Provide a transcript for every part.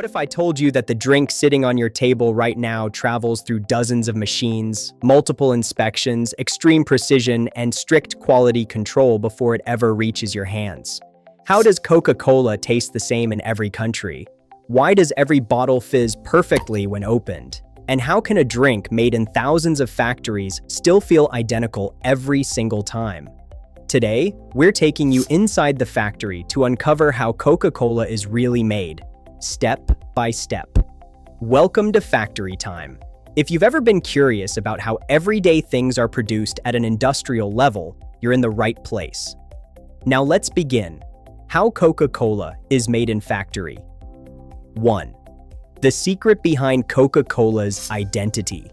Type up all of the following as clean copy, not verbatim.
What if I told you that the drink sitting on your table right now travels through dozens of machines, multiple inspections, extreme precision, and strict quality control before it ever reaches your hands? How does Coca-Cola taste the same in every country? Why does every bottle fizz perfectly when opened? And how can a drink made in thousands of factories still feel identical every single time? Today, we're taking you inside the factory to uncover how Coca-Cola is really made, step by step. Welcome to Factory Time. If you've ever been curious about how everyday things are produced at an industrial level, you're in the right place. Now let's begin. How Coca-Cola is made in factory. 1. The secret behind Coca-Cola's identity.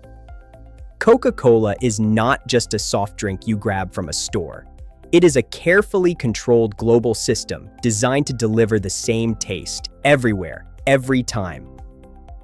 Coca-Cola is not just a soft drink you grab from a store. It is a carefully controlled global system designed to deliver the same taste everywhere, every time.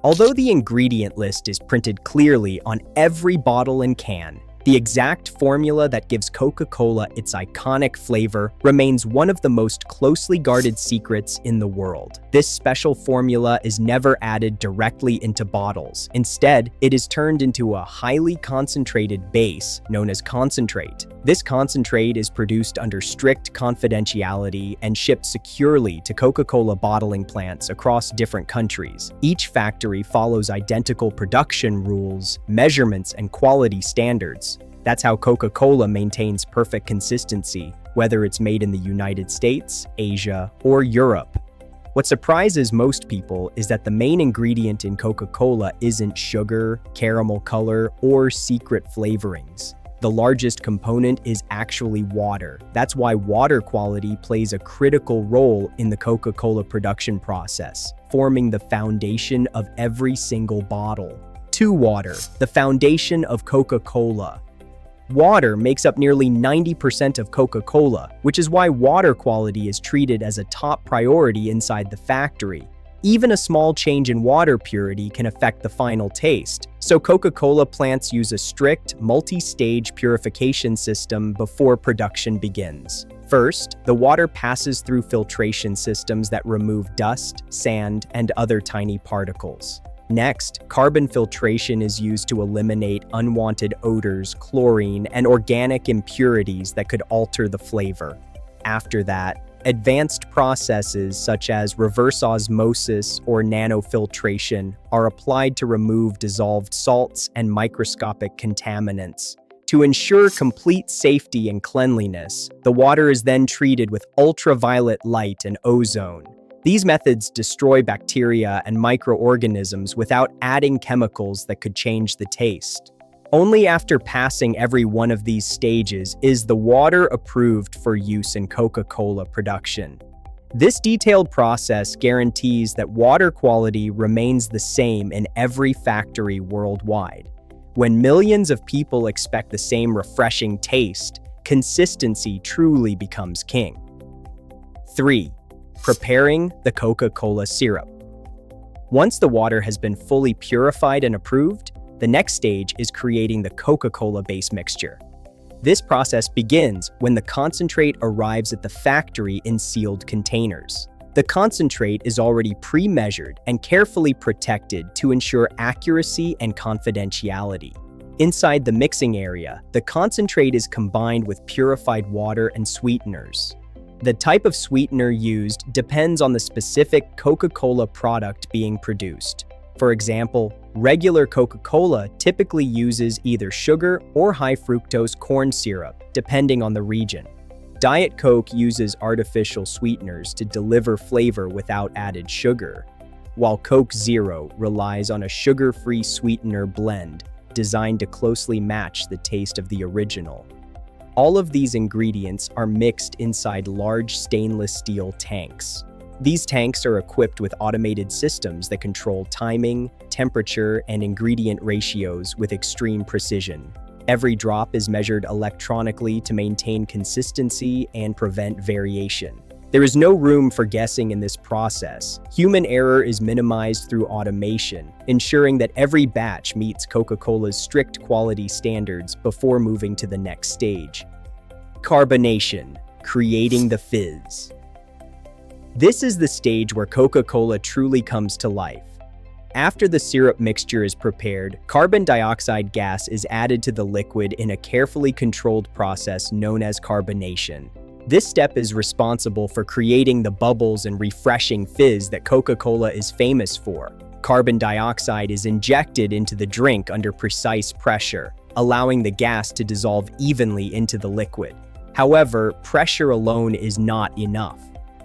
Although the ingredient list is printed clearly on every bottle and can, the exact formula that gives Coca-Cola its iconic flavor remains one of the most closely guarded secrets in the world. This special formula is never added directly into bottles. Instead, it is turned into a highly concentrated base known as concentrate. This concentrate is produced under strict confidentiality and shipped securely to Coca-Cola bottling plants across different countries. Each factory follows identical production rules, measurements, and quality standards. That's how Coca-Cola maintains perfect consistency, whether it's made in the United States, Asia, or Europe. What surprises most people is that the main ingredient in Coca-Cola isn't sugar, caramel color, or secret flavorings. The largest component is actually water. That's why water quality plays a critical role in the Coca-Cola production process, forming the foundation of every single bottle. 2. Water, the foundation of Coca-Cola. Water makes up nearly 90% of Coca-Cola, which is why water quality is treated as a top priority inside the factory. Even a small change in water purity can affect the final taste, so Coca-Cola plants use a strict, multi-stage purification system before production begins. First, the water passes through filtration systems that remove dust, sand, and other tiny particles. Next, carbon filtration is used to eliminate unwanted odors, chlorine, and organic impurities that could alter the flavor. After that, advanced processes such as reverse osmosis or nanofiltration are applied to remove dissolved salts and microscopic contaminants. To ensure complete safety and cleanliness, the water is then treated with ultraviolet light and ozone. These methods destroy bacteria and microorganisms without adding chemicals that could change the taste. Only after passing every one of these stages is the water approved for use in Coca-Cola production. This detailed process guarantees that water quality remains the same in every factory worldwide. When millions of people expect the same refreshing taste, consistency truly becomes king. 3. Preparing the Coca-Cola syrup. Once the water has been fully purified and approved, the next stage is creating the Coca-Cola base mixture. This process begins when the concentrate arrives at the factory in sealed containers. The concentrate is already pre-measured and carefully protected to ensure accuracy and confidentiality. Inside the mixing area, the concentrate is combined with purified water and sweeteners. The type of sweetener used depends on the specific Coca-Cola product being produced. For example, regular Coca-Cola typically uses either sugar or high-fructose corn syrup, depending on the region. Diet Coke uses artificial sweeteners to deliver flavor without added sugar, while Coke Zero relies on a sugar-free sweetener blend designed to closely match the taste of the original. All of these ingredients are mixed inside large stainless steel tanks. These tanks are equipped with automated systems that control timing, temperature, and ingredient ratios with extreme precision. Every drop is measured electronically to maintain consistency and prevent variation. There is no room for guessing in this process. Human error is minimized through automation, ensuring that every batch meets Coca-Cola's strict quality standards before moving to the next stage. Carbonation, creating the fizz. This is the stage where Coca-Cola truly comes to life. After the syrup mixture is prepared, carbon dioxide gas is added to the liquid in a carefully controlled process known as carbonation. This step is responsible for creating the bubbles and refreshing fizz that Coca-Cola is famous for. Carbon dioxide is injected into the drink under precise pressure, allowing the gas to dissolve evenly into the liquid. However, pressure alone is not enough.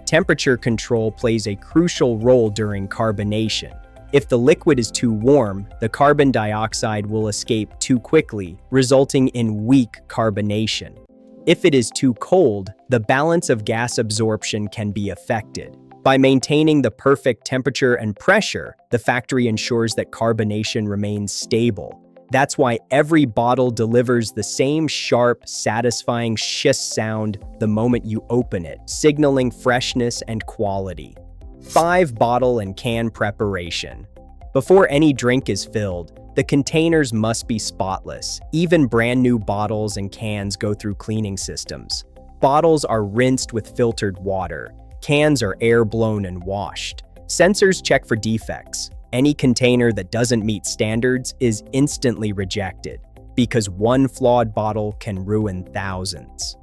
Temperature control plays a crucial role during carbonation. If the liquid is too warm, the carbon dioxide will escape too quickly, resulting in weak carbonation. If it is too cold, the balance of gas absorption can be affected. By maintaining the perfect temperature and pressure, the factory ensures that carbonation remains stable. That's why every bottle delivers the same sharp, satisfying shiss sound the moment you open it, signaling freshness and quality. 5. Bottle and can preparation. Before any drink is filled, the containers must be spotless. Even brand new bottles and cans go through cleaning systems. Bottles are rinsed with filtered water. Cans are air-blown and washed. Sensors check for defects. Any container that doesn't meet standards is instantly rejected, because one flawed bottle can ruin thousands.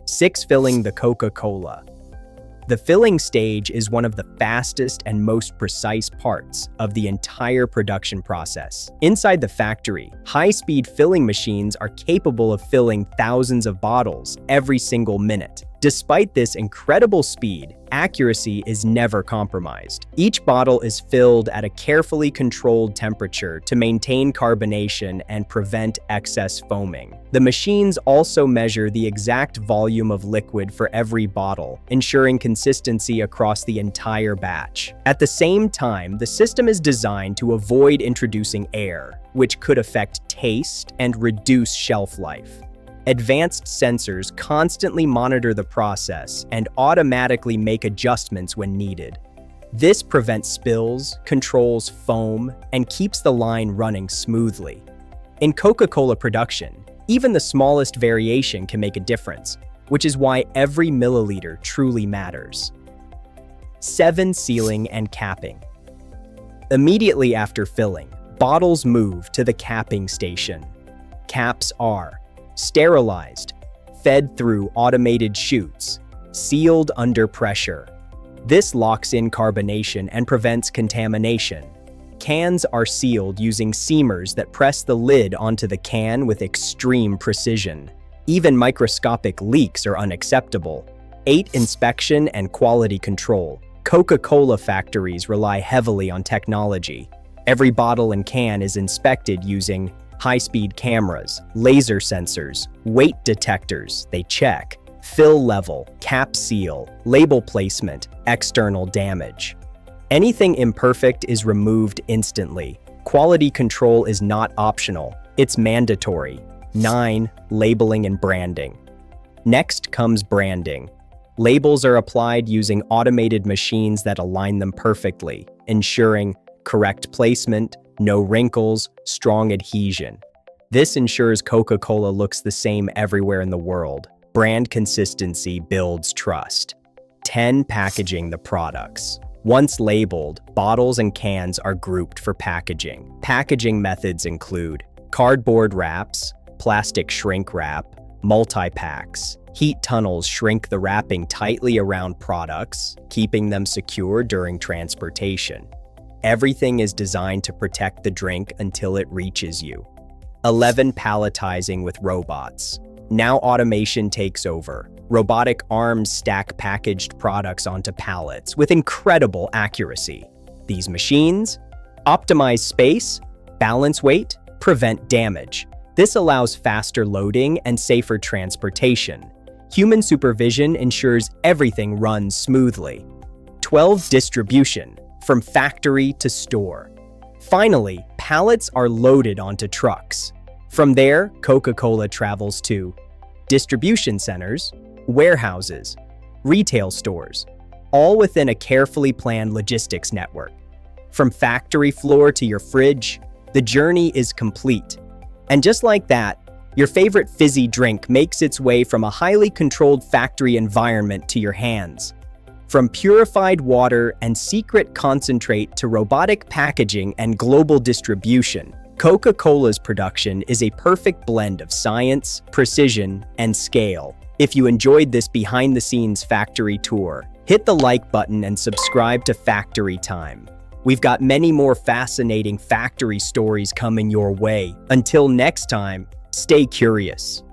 6. Filling the Coca-Cola. The filling stage is one of the fastest and most precise parts of the entire production process. Inside the factory, high-speed filling machines are capable of filling thousands of bottles every single minute. Despite this incredible speed, accuracy is never compromised. Each bottle is filled at a carefully controlled temperature to maintain carbonation and prevent excess foaming. The machines also measure the exact volume of liquid for every bottle, ensuring consistency across the entire batch. At the same time, the system is designed to avoid introducing air, which could affect taste and reduce shelf life. Advanced sensors constantly monitor the process and automatically make adjustments when needed. This prevents spills, controls foam, and keeps the line running smoothly. In Coca-Cola production, even the smallest variation can make a difference, which is why every milliliter truly matters. 7. Sealing and capping. Immediately after filling, bottles move to the capping station. Caps are sterilized, fed through automated chutes, sealed under pressure. This locks in carbonation and prevents contamination. Cans are sealed using seamers that press the lid onto the can with extreme precision. Even microscopic leaks are unacceptable. 8. Inspection and quality control. Coca-Cola factories rely heavily on technology. Every bottle and can is inspected using high-speed cameras, laser sensors, weight detectors. They check fill level, cap seal, label placement, external damage. Anything imperfect is removed instantly. Quality control is not optional, it's mandatory. 9. Labeling and branding. Next comes branding. Labels are applied using automated machines that align them perfectly, ensuring correct placement, no wrinkles, strong adhesion. This ensures Coca-Cola looks the same everywhere in the world. Brand consistency builds trust. 10. Packaging the products. Once labeled, bottles and cans are grouped for packaging. Packaging methods include cardboard wraps, plastic shrink wrap, multi-packs. Heat tunnels shrink the wrapping tightly around products, keeping them secure during transportation. Everything is designed to protect the drink until it reaches you. 11. Palletizing with robots. Now automation takes over. Robotic arms stack packaged products onto pallets with incredible accuracy. These machines optimize space, balance weight, prevent damage. This allows faster loading and safer transportation. Human supervision ensures everything runs smoothly. 12. Distribution. From factory to store. Finally, pallets are loaded onto trucks. From there, Coca-Cola travels to distribution centers, warehouses, retail stores, all within a carefully planned logistics network. From factory floor to your fridge, the journey is complete. And just like that, your favorite fizzy drink makes its way from a highly controlled factory environment to your hands. From purified water and secret concentrate to robotic packaging and global distribution, Coca-Cola's production is a perfect blend of science, precision, and scale. If you enjoyed this behind-the-scenes factory tour, hit the like button and subscribe to Factory Time. We've got many more fascinating factory stories coming your way. Until next time, stay curious.